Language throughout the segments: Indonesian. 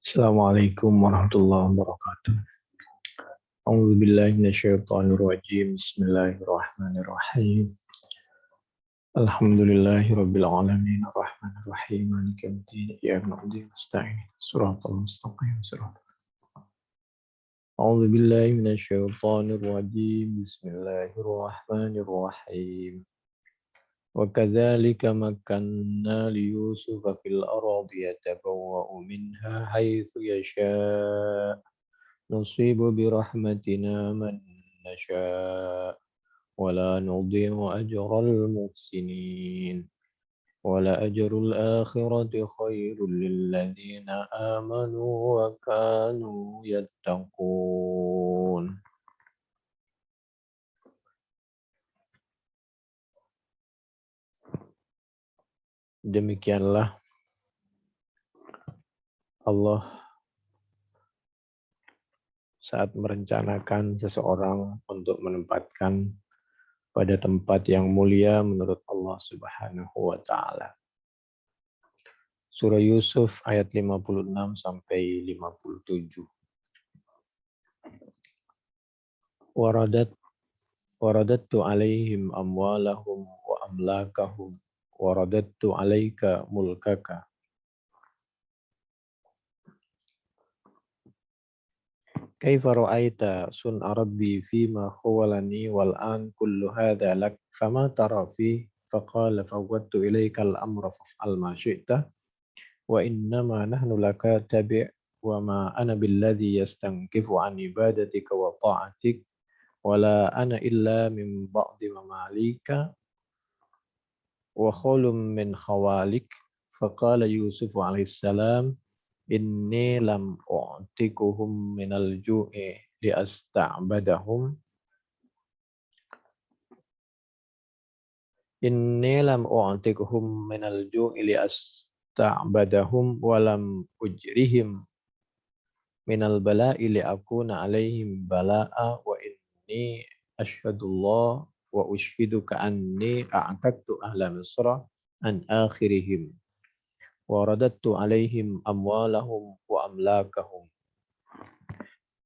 Assalamualaikum warahmatullahi wabarakatuh. A'udzu billahi minasyaitonir rajim. Bismillahirrahmanirrahim. Alhamdulillahirabbil alamin arrahmanir rahim maliki yaumiddin iyyaka na'budu wa nasta'in shiratal mustaqim A'udzu billahi minasyaitonir rajim. Bismillahirrahmanirrahim. Wa kadzalika makkanna li Yusufa fil ardi yatabawwa'u minha haitsu yasha' نصيب برحمتنا من نشاء ولا نضيع أجر المحسنين ولأجر الآخرة خير للذين آمنوا وكانوا يتقون. Demikianlah Allah saat merencanakan seseorang untuk menempatkan pada tempat yang mulia menurut Allah Subhanahu wa taala. Surah Yusuf ayat 56 sampai 57. Waradattu alaihim amwalahum wa amlakahum waradattu alaika mulkaka. Kaifa ra'aita sun'a rabbi fima khawalani wal an kullu hadha lak fama tara fi faqala fawwadtu ilaika al-amra faf'al ma syi'ta wa innama nahnu laka tabi' wa ma ana billadhi yastankifu an ibadatika wa ta'atik wala ana illa min ba'di mamalika wa khulum min khawalik faqala Yusuf alaihissalam inni lam u'tikuhum minal ju'i liasta'badahum walam ujrihim minal bala'i li'akuna alaihim bala'a wa inni ashhadullah wa ushhiduka anni a'taktu ahla misra an akhirihim waradattu alaihim amwalahum wa amlakahum.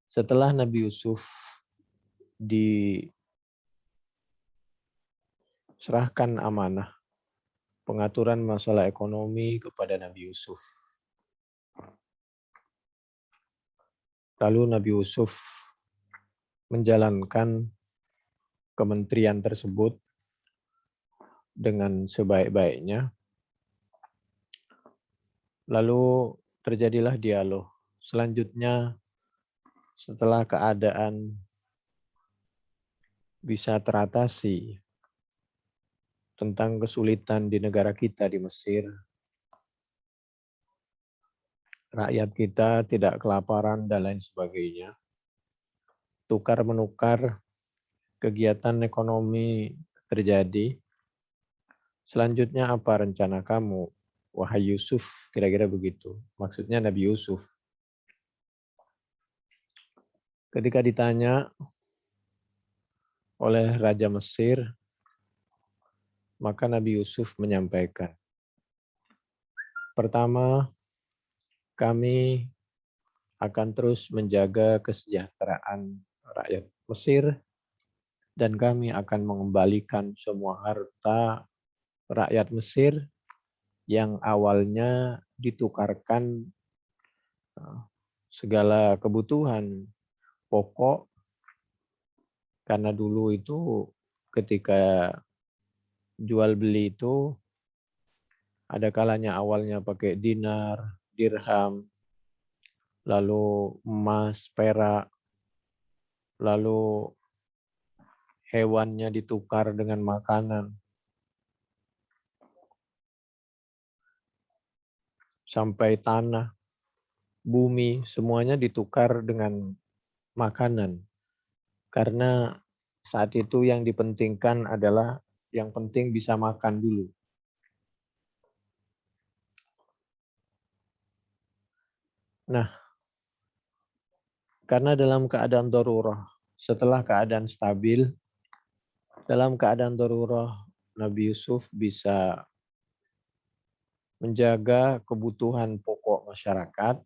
Setelah Nabi Yusuf diserahkan amanah pengaturan masalah ekonomi kepada Nabi Yusuf. Lalu Nabi Yusuf menjalankan kementerian tersebut dengan sebaik-baiknya. Lalu terjadilah dialog. Selanjutnya setelah keadaan bisa teratasi tentang kesulitan di negara kita di Mesir, rakyat kita tidak kelaparan dan lain sebagainya. Tukar-menukar kegiatan ekonomi terjadi. Selanjutnya apa rencana kamu, wahai Yusuf? Kira-kira begitu. Maksudnya Nabi Yusuf. Ketika ditanya oleh Raja Mesir, maka Nabi Yusuf menyampaikan, pertama, kami akan terus menjaga kesejahteraan rakyat Mesir dan kami akan mengembalikan semua harta rakyat Mesir yang awalnya ditukarkan segala kebutuhan pokok, karena dulu itu ketika jual beli itu ada kalanya awalnya pakai dinar, dirham, lalu emas, perak, lalu hewannya ditukar dengan makanan, sampai tanah, bumi, semuanya ditukar dengan makanan. Karena saat itu yang dipentingkan adalah yang penting bisa makan dulu. Nah, karena dalam keadaan darurah, setelah keadaan stabil, dalam keadaan darurah, Nabi Yusuf bisa menjaga kebutuhan pokok masyarakat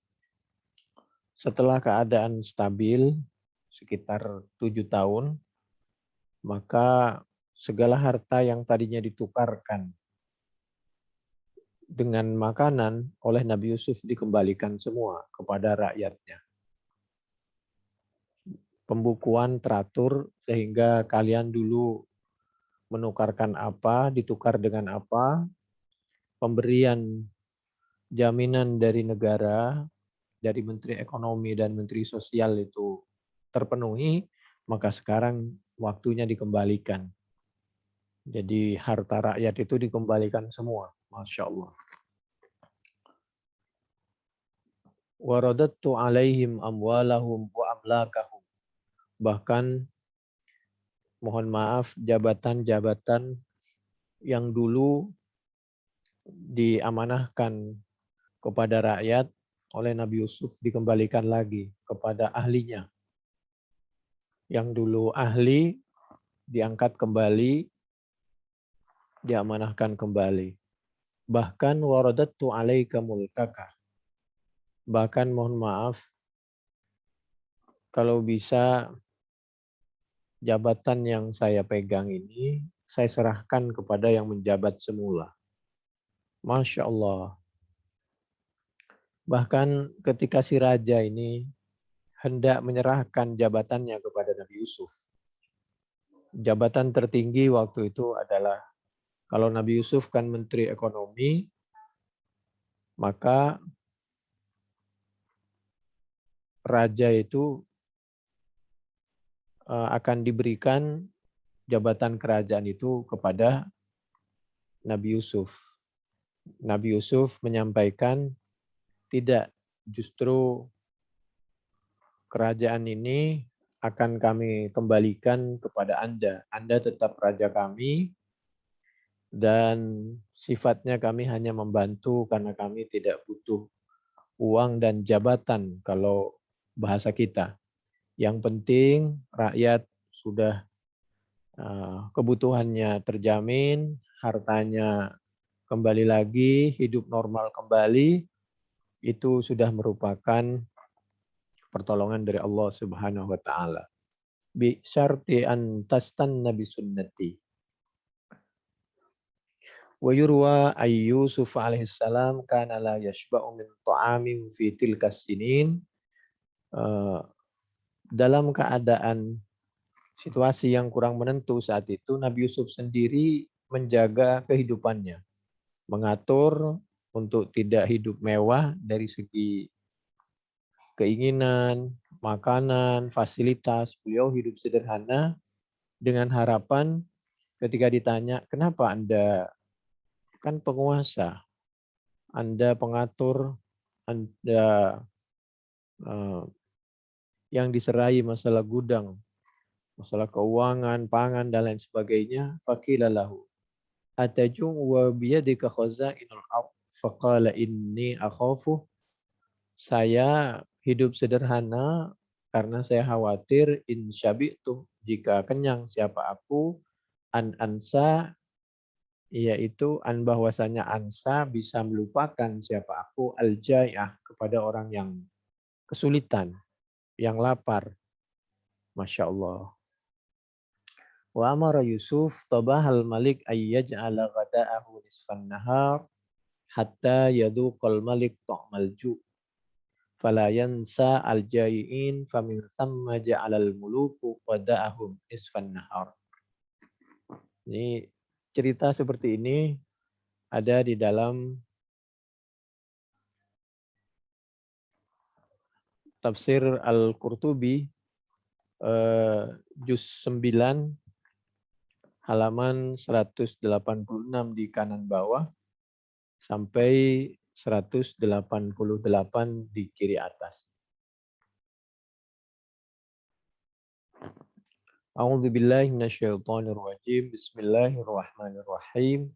Setelah keadaan stabil sekitar 7 tahun, maka segala harta yang tadinya ditukarkan dengan makanan oleh Nabi Yusuf dikembalikan semua kepada rakyatnya. Pembukuan teratur sehingga kalian dulu menukarkan apa, ditukar dengan apa, pemberian jaminan dari negara, dari Menteri Ekonomi dan Menteri Sosial itu terpenuhi, maka sekarang waktunya dikembalikan. Jadi harta rakyat itu dikembalikan semua. Masya Allah. Waradattu alaihim amwalahum wa amlakahum. Bahkan mohon maaf jabatan-jabatan yang dulu diamanahkan kepada rakyat oleh Nabi Yusuf dikembalikan lagi kepada ahlinya. Yang dulu ahli diangkat kembali, diamanahkan kembali. Bahkan waradattu alaika mulkaka. Bahkan mohon maaf, kalau bisa jabatan yang saya pegang ini, saya serahkan kepada yang menjabat semula. Masya Allah. Bahkan ketika si raja ini hendak menyerahkan jabatannya kepada Nabi Yusuf. Jabatan tertinggi waktu itu adalah, kalau Nabi Yusuf kan Menteri Ekonomi, maka raja itu akan diberikan jabatan kerajaan itu kepada Nabi Yusuf. Nabi Yusuf menyampaikan, tidak, justru kerajaan ini akan kami kembalikan kepada Anda. Anda tetap raja kami, dan sifatnya kami hanya membantu karena kami tidak butuh uang dan jabatan kalau bahasa kita. Yang penting rakyat sudah kebutuhannya terjamin, hartanya kembali lagi, hidup normal kembali, itu sudah merupakan pertolongan dari Allah Subhanahu wa taala. Bi syarti an tastanna bi sunnati. Wa yurwa ay Yusuf alaihi salam kana la yashba'u min ta'amin fi tilka sinin. Dalam keadaan situasi yang kurang menentu saat itu, Nabi Yusuf sendiri menjaga kehidupannya, mengatur untuk tidak hidup mewah dari segi keinginan, makanan, fasilitas. Beliau hidup sederhana dengan harapan ketika ditanya, kenapa Anda kan penguasa, Anda pengatur, Anda yang diserai masalah gudang, masalah keuangan, pangan, dan lain sebagainya. Faqila lahu atajung wa biyadika khazainul ardh faqala inni akhafu. Saya hidup sederhana karena saya khawatir insyabitu, jika kenyang siapa aku, an ansa, yaitu an bahwasanya ansa bisa melupakan siapa aku, al jai'ah, kepada orang yang kesulitan, yang lapar. Masya Allah. Wa amara Yusuf tabahal malik ayyaj'ala ghada'ahu nisfan nahar hatta yaduqal malik ta'mal ju'. Fala yansa al-jai'in famin thamma ja'alal muluku ghada'ahum nisfan nahar. Ini cerita seperti ini ada di dalam tafsir Al-Qurtubi juz 9 halaman 186 di kanan bawah sampai 188 di kiri atas. A'udzu billahi minasyaitonir rajim. Bismillahirrahmanirrahim.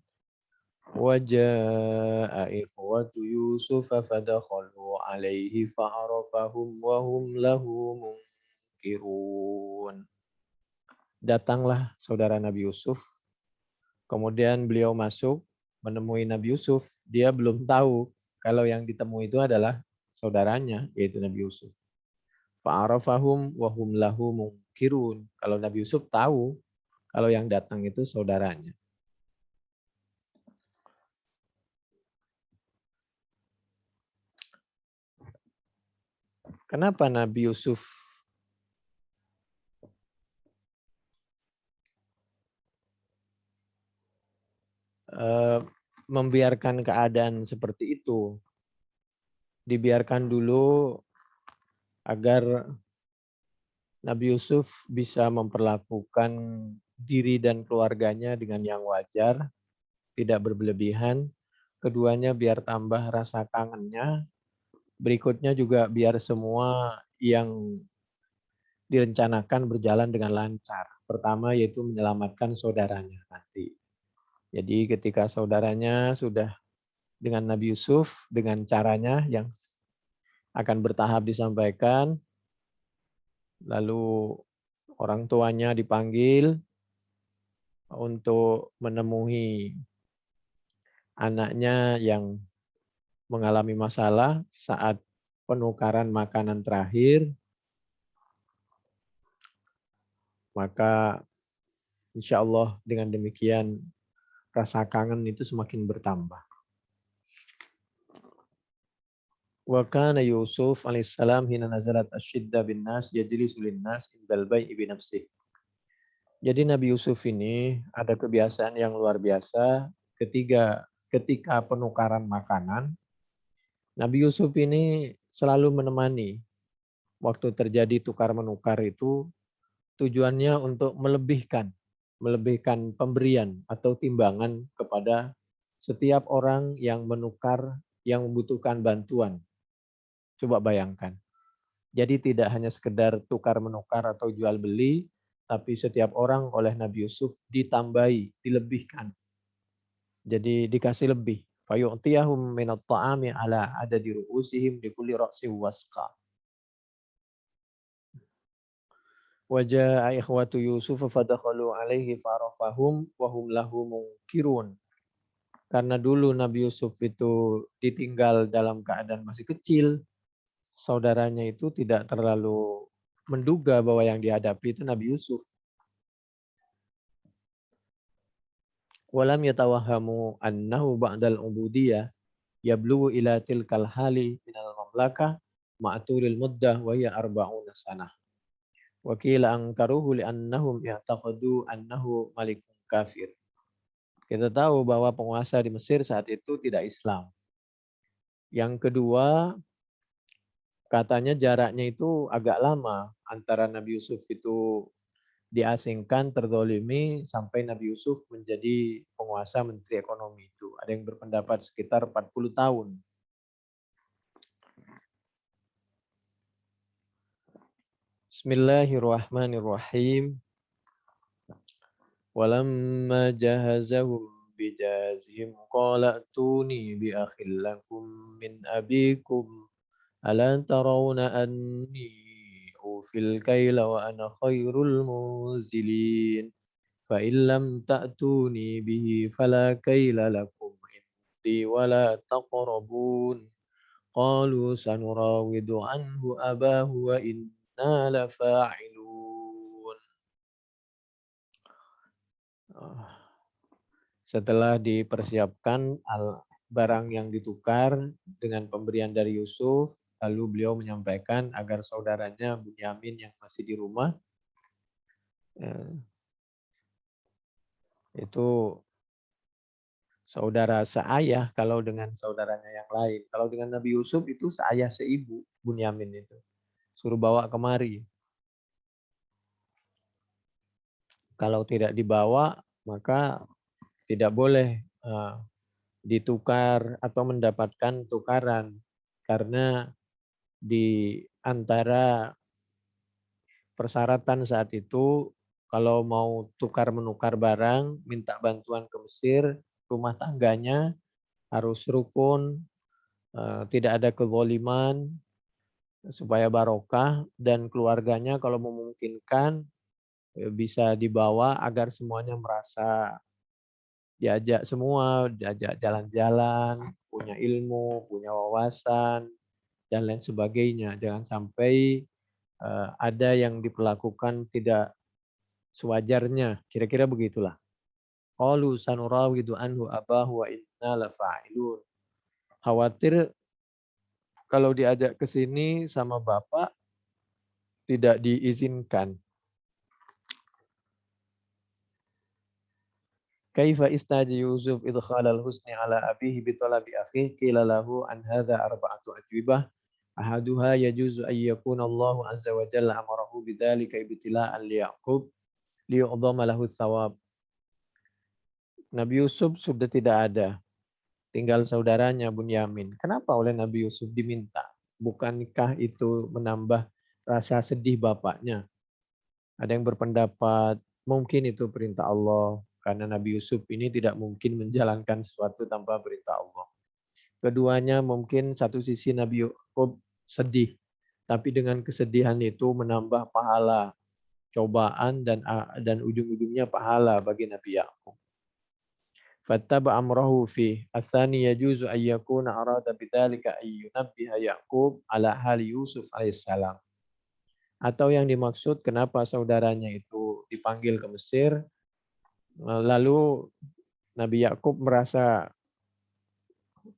Wa jaa'a ikhwatu Yusuf fadakhalu alaihi fa'arafahum wa hum lahu munkirun. Datanglah saudara Nabi Yusuf. Kemudian beliau masuk menemui Nabi Yusuf. Dia belum tahu kalau yang ditemui itu adalah saudaranya, yaitu Nabi Yusuf. Fa'arafahum wa hum lahu munkirun. Kalau Nabi Yusuf tahu kalau yang datang itu saudaranya. Kenapa Nabi Yusuf membiarkan keadaan seperti itu? Dibiarkan dulu agar Nabi Yusuf bisa memperlakukan diri dan keluarganya dengan yang wajar, tidak berlebihan. Keduanya biar tambah rasa kangennya. Berikutnya juga biar semua yang direncanakan berjalan dengan lancar. Pertama yaitu menyelamatkan saudaranya nanti. Jadi ketika saudaranya sudah dengan Nabi Yusuf, dengan caranya yang akan bertahap disampaikan, lalu orang tuanya dipanggil untuk menemui anaknya yang mengalami masalah saat penukaran makanan terakhir, maka insya Allah dengan demikian rasa kangen itu semakin bertambah. Wa kana Yusuf alaihissalam hina nazalat asyidda bin nas yajlisu lin nas indal bai'i bi nafsihi. Jadi Nabi Yusuf ini ada kebiasaan yang luar biasa ketika penukaran makanan. Nabi Yusuf ini selalu menemani waktu terjadi tukar menukar itu tujuannya untuk melebihkan pemberian atau timbangan kepada setiap orang yang menukar yang membutuhkan bantuan. Coba bayangkan. Jadi tidak hanya sekedar tukar menukar atau jual beli, tapi setiap orang oleh Nabi Yusuf ditambahi, dilebihkan. Jadi dikasih lebih. Fayu'tiyahum minat ta'ami ala adadi ru'usihim likulli ra'si wasqa. Waja'a ikhwatu Yusuf fadakhalu alaihi farafahum wa hum lahu munkirun. Karena dulu Nabi Yusuf itu ditinggal dalam keadaan masih kecil, saudaranya itu tidak terlalu menduga bahwa yang dihadapi itu Nabi Yusuf. Walam yatawahhamu annahu ba'dal ubudiyah yablugu ila tilkal hali minal mamlakah ma'turil muddah wa hiya arba'una sanah. Wa qila ankaruhu li'annahum ya'taqadu annahu malikun kafir. Kita tahu bahwa penguasa di Mesir saat itu tidak Islam. Yang kedua, katanya jaraknya itu agak lama antara Nabi Yusuf itu diasingkan, terdolimi, sampai Nabi Yusuf menjadi penguasa menteri ekonomi itu. Ada yang berpendapat sekitar 40 tahun. Bismillahirrahmanirrahim. Walamma jahazahum bijazihim qala atuni bi akhil lakum min abikum alan tarawna anni ufil kaila wa ana khairul muzilin. فَإِنْ لَمْ تَأْتُونِي بِهِ فَلَا كَيْلَ لَكُمْ عِنْدِي وَلَا تَقْرَبُونِ قَالُوا سَنُرَاوِدُ عَنْهُ أَبَاهُ وَإِنَّا لَفَاعِلُونَ. Setelah dipersiapkan barang yang ditukar dengan pemberian dari Yusuf, lalu beliau menyampaikan agar saudaranya Bunyamin yang masih di rumah itu saudara seayah kalau dengan saudaranya yang lain. Kalau dengan Nabi Yusuf itu seayah seibu Bunyamin itu. Suruh bawa kemari. Kalau tidak dibawa maka tidak boleh ditukar atau mendapatkan tukaran. Karena di antara persyaratan saat itu kalau mau tukar menukar barang, minta bantuan ke Mesir, rumah tangganya harus rukun, tidak ada kezaliman supaya barokah, dan keluarganya kalau memungkinkan bisa dibawa agar semuanya merasa diajak semua, diajak jalan-jalan, punya ilmu, punya wawasan, dan lain sebagainya. Jangan sampai ada yang diperlakukan tidak sewajarnya, kira-kira begitulah. Qalu sanurawidu anhu abahu wa inna lafa'ilun. Khawatir kalau diajak ke sini sama bapak tidak diizinkan. Kaifa istaji Yusuf idkhalal husni ala abihi bitalabi akhihi qila lahu an hadha arba'atu ajwibah ahaduha yajuzu an yakuna Allah azza wa jalla amarahu bidzalika ibtila'an li Yaqub liyu'dhama lahu thawab. Nabi Yusuf sudah tidak ada, tinggal saudaranya Bunyamin. Kenapa oleh Nabi Yusuf diminta? Bukankah itu menambah rasa sedih bapaknya? Ada yang berpendapat mungkin itu perintah Allah karena Nabi Yusuf ini tidak mungkin menjalankan sesuatu tanpa perintah Allah. Keduanya mungkin satu sisi Nabi Yusuf sedih, tapi dengan kesedihan itu menambah pahala, cobaan dan ujung-ujungnya pahala bagi Nabi Yakub. Fattaba amrahu fi atsani yajuzu an yakuna arada bidzalika ay yunabbiha Yaqub ala hali Yusuf alaihissalam. Atau yang dimaksud kenapa saudaranya itu dipanggil ke Mesir, lalu Nabi Yakub merasa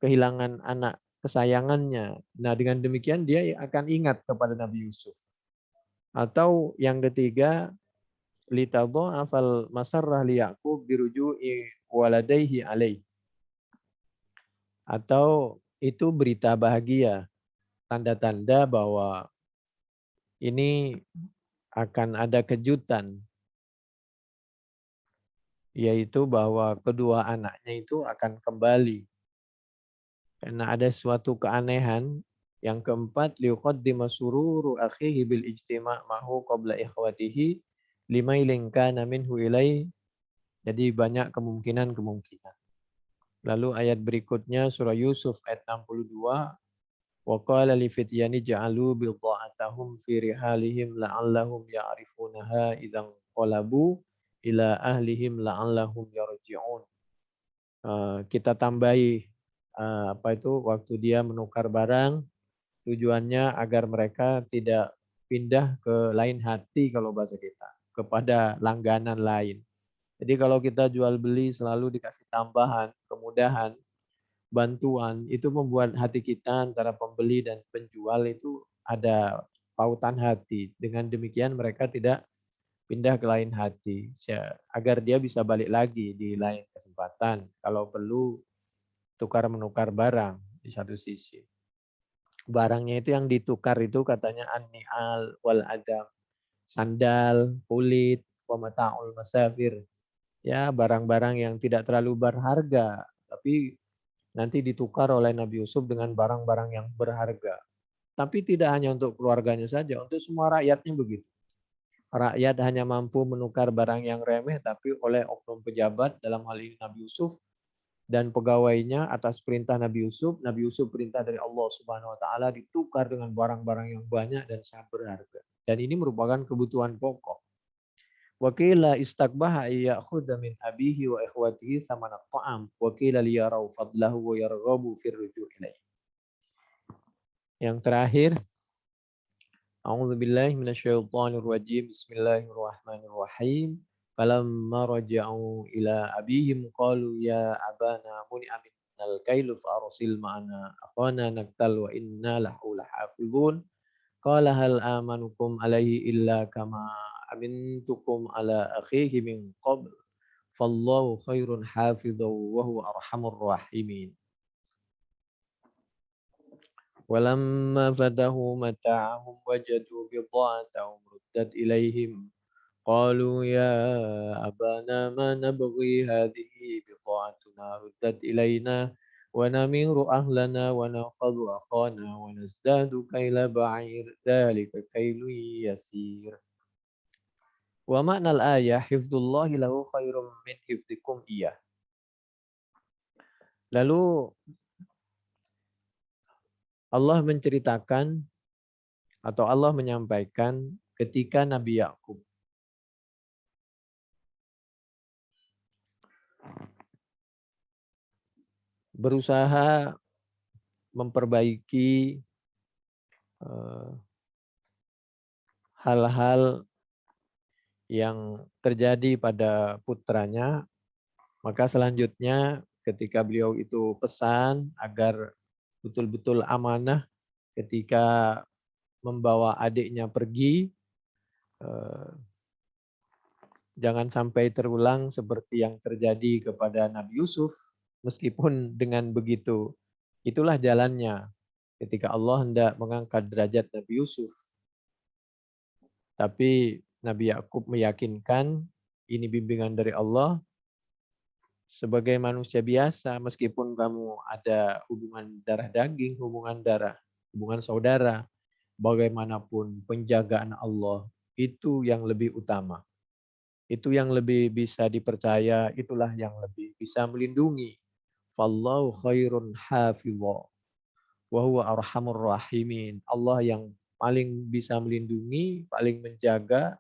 kehilangan anak kesayangannya. Nah, dengan demikian dia akan ingat kepada Nabi Yusuf. Atau yang ketiga, litadha'afal masarrah li Yaqub biruju'i waladaihi alaih. Atau itu berita bahagia, tanda-tanda bahwa ini akan ada kejutan, yaitu bahwa kedua anaknya itu akan kembali. Karena ada suatu keanehan. Yang keempat, liuqaddima sururu akhihi bil ijtima' mahu qabla ikhwatihi limailin kana minhu ilai. Jadi banyak kemungkinan-kemungkinan. Lalu ayat berikutnya surah Yusuf ayat 62. Wa qala li fityani ja'alu bidha'atahum fi rihalihim la'allahum ya'rifunaha idzan qalabu ila ahlihim la'allahum yarji'un. Kita tambahi waktu dia menukar barang, tujuannya agar mereka tidak pindah ke lain hati kalau bahasa kita, kepada langganan lain. Jadi kalau kita jual beli selalu dikasih tambahan, kemudahan, bantuan, itu membuat hati kita antara pembeli dan penjual itu ada pautan hati. Dengan demikian mereka tidak pindah ke lain hati, agar dia bisa balik lagi di lain kesempatan. Kalau perlu tukar-menukar barang di satu sisi. Barangnya itu yang ditukar itu katanya an-ni'al wal adam, sandal, kulit, wa mata'ul masafir. Ya, barang-barang yang tidak terlalu berharga, tapi nanti ditukar oleh Nabi Yusuf dengan barang-barang yang berharga. Tapi tidak hanya untuk keluarganya saja, untuk semua rakyatnya begitu. Rakyat hanya mampu menukar barang yang remeh, tapi oleh oknum pejabat, dalam hal ini Nabi Yusuf, dan pegawainya atas perintah Nabi Yusuf perintah dari Allah Subhanahu wa taala ditukar dengan barang-barang yang banyak dan sangat berharga. Dan ini merupakan kebutuhan pokok. Wa qila istakbaha ya'khudha min abihi wa ikhwatihi thamana ta'am wa qila liyarau fadlahu wa yarghabu fi ruju' ilaih. Yang terakhir, A'udzubillahi minasyaitonir rajim. Bismillahirrahmanirrahim. Falamma raja'u ila abihim qalu ya abana muni'a minnal kailu fa arsil ma'ana akhana naktal wa inna lahu lahafizun. Qala hal amanukum alaihi illa kama amintukum ala akhihi min qabl. Fallahu khairun hafizan wa huwa arhamur rahimin. Walamma fatahu mata'ahum wajadu bida'atahum ruddat ilaihim. Qalu ya abana ma nabghi hadhihi bida'atuna ruddat ilaina wa namiru ahlana wa nafadhu akhana wa nazdadu kaila ba'ir dhalika kailun yasir. Wa ma'nal ayah hifdzullahi lahu khairum min hifdzikum iyah. Lalu Allah menceritakan atau Allah menyampaikan ketika Nabi Yakub berusaha memperbaiki hal-hal yang terjadi pada putranya, maka selanjutnya ketika beliau itu pesan agar betul-betul amanah ketika membawa adiknya pergi, eh, jangan sampai terulang seperti yang terjadi kepada Nabi Yusuf. Meskipun dengan begitu, itulah jalannya ketika Allah hendak mengangkat derajat Nabi Yusuf. Tapi Nabi Yakub meyakinkan ini bimbingan dari Allah. Sebagai manusia biasa, meskipun kamu ada hubungan darah daging, hubungan saudara, bagaimanapun penjagaan Allah itu yang lebih utama. Itu yang lebih bisa dipercaya, itulah yang lebih bisa melindungi. Fallahu khairun hafizha wa huwa arhamur rahimin. Allah yang paling bisa melindungi, paling menjaga,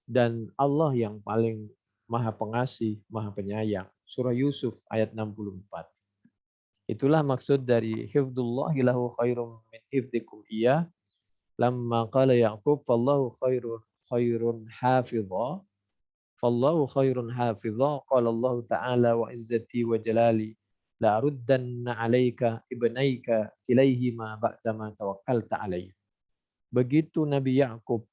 dan Allah yang paling maha pengasih, maha penyayang. Surah Yusuf ayat 64. Itulah maksud dari hifdzullahi lahu khairum min hifdzikum iya. Lamma qala Ya'qub fallahu khairun hafizha. Fallahu khairun hafizha. Qala Allah Ta'ala wa izzati wa jalali la ruddanna 'alaika ibnaika ilaihima ba'dama tawakkalta alayhi. Begitu Nabi Yakub,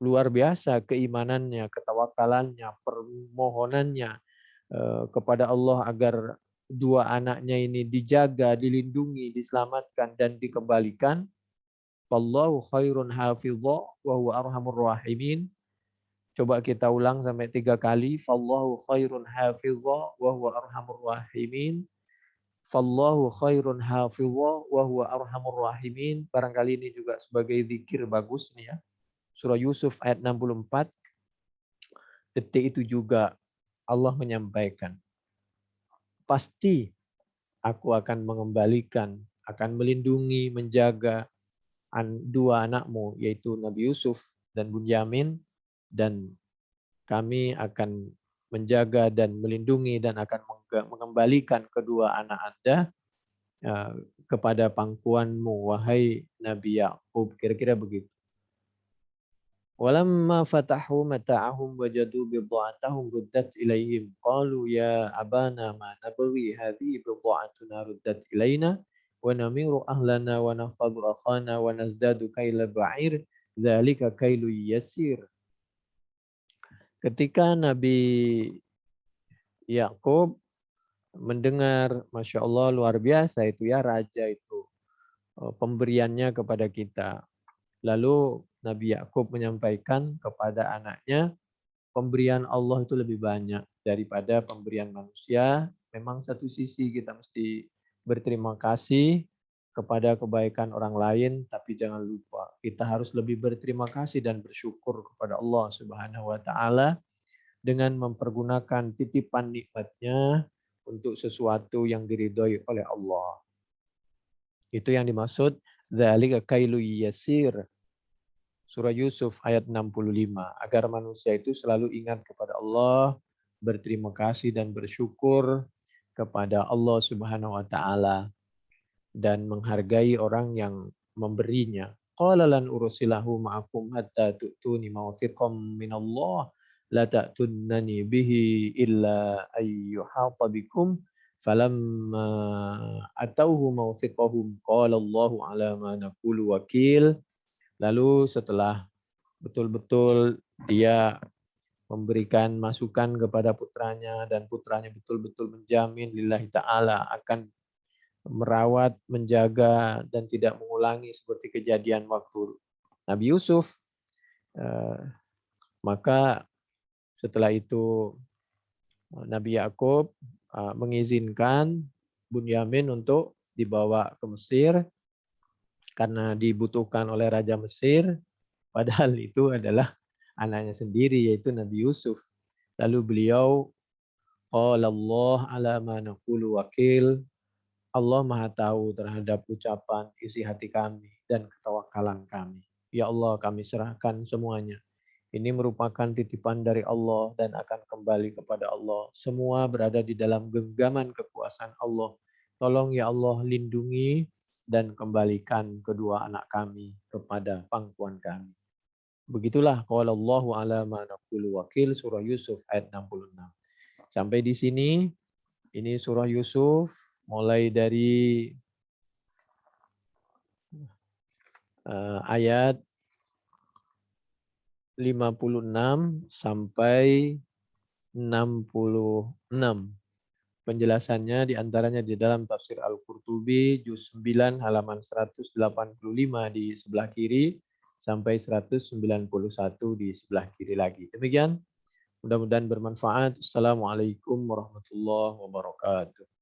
luar biasa keimanannya, ketawakalannya, permohonannya kepada Allah agar dua anaknya ini dijaga, dilindungi, diselamatkan dan dikembalikan. Wallahu khairun hafizha wa huwa arhamur rahimin. Coba kita ulang sampai 3 kali. Fallahu khairun hafizha wa huwa arhamur rahimin. Fallahu khairun hafizha wa huwa arhamur rahimin. Barangkali ini juga sebagai zikir bagus nih ya. Surah Yusuf ayat 64. Detik itu juga Allah menyampaikan, pasti aku akan mengembalikan, akan melindungi, menjaga dua anakmu, yaitu Nabi Yusuf dan Bunyamin, dan kami akan menjaga dan melindungi dan akan mengembalikan kedua anak Anda kepada pangkuanmu, wahai Nabi Yakub. Kira-kira begitu. Walamma fatahu mata'ahum wajadu bid'atahum ruddat ilaihim qalu ya abana ma nabghi hadhihi bid'atuna ruddat ilaina wa namiru ahlana wa nahfadhu akhana wa nazdadu kaila ba'ir dzalika kailu yasir. Ketika Nabi Yakub mendengar, Masya Allah luar biasa itu ya, raja itu pemberiannya kepada kita. Lalu Nabi Yakub menyampaikan kepada anaknya, pemberian Allah itu lebih banyak daripada pemberian manusia. Memang satu sisi kita mesti berterima kasih kepada kebaikan orang lain, tapi jangan lupa kita harus lebih berterima kasih dan bersyukur kepada Allah Subhanahu wa taala dengan mempergunakan titipan nikmatnya untuk sesuatu yang diridhoi oleh Allah. Itu yang dimaksud dzalika kailu yasir. Surah Yusuf ayat 65. Agar manusia itu selalu ingat kepada Allah, berterima kasih dan bersyukur kepada Allah Subhanahu wa taala dan menghargai orang yang memberinya. Qala lan ursilahu ma'akum hatta tu'tuni mawthiqam minallah la ta'tunnani bihi illa ayyuhata bikum falamma atauhu mawthiqahum qala Allahu ala ma naqulu wakil. Lalu setelah betul-betul dia memberikan masukan kepada putranya dan putranya betul-betul menjamin lillahi ta'ala akan merawat, menjaga, dan tidak mengulangi seperti kejadian waktu Nabi Yusuf. Maka setelah itu Nabi Yakub mengizinkan Bunyamin untuk dibawa ke Mesir karena dibutuhkan oleh Raja Mesir, padahal itu adalah anaknya sendiri, yaitu Nabi Yusuf. Lalu beliau, qala Allah ala ma naqulu wakil, Allah Maha tahu terhadap ucapan isi hati kami dan ketawakalan kami. Ya Allah, kami serahkan semuanya. Ini merupakan titipan dari Allah dan akan kembali kepada Allah. Semua berada di dalam genggaman kekuasaan Allah. Tolong ya Allah lindungi dan kembalikan kedua anak kami kepada pangkuan kami. Begitulah qala Allahu ala ma naqulu wakil, surah Yusuf ayat 66. Sampai di sini ini surah Yusuf mulai dari ayat 56 sampai 66. Penjelasannya diantaranya di dalam tafsir Al-Qurtubi juz 9 halaman 185 di sebelah kiri sampai 191 di sebelah kiri lagi. Demikian, mudah-mudahan bermanfaat. Assalamualaikum warahmatullahi wabarakatuh.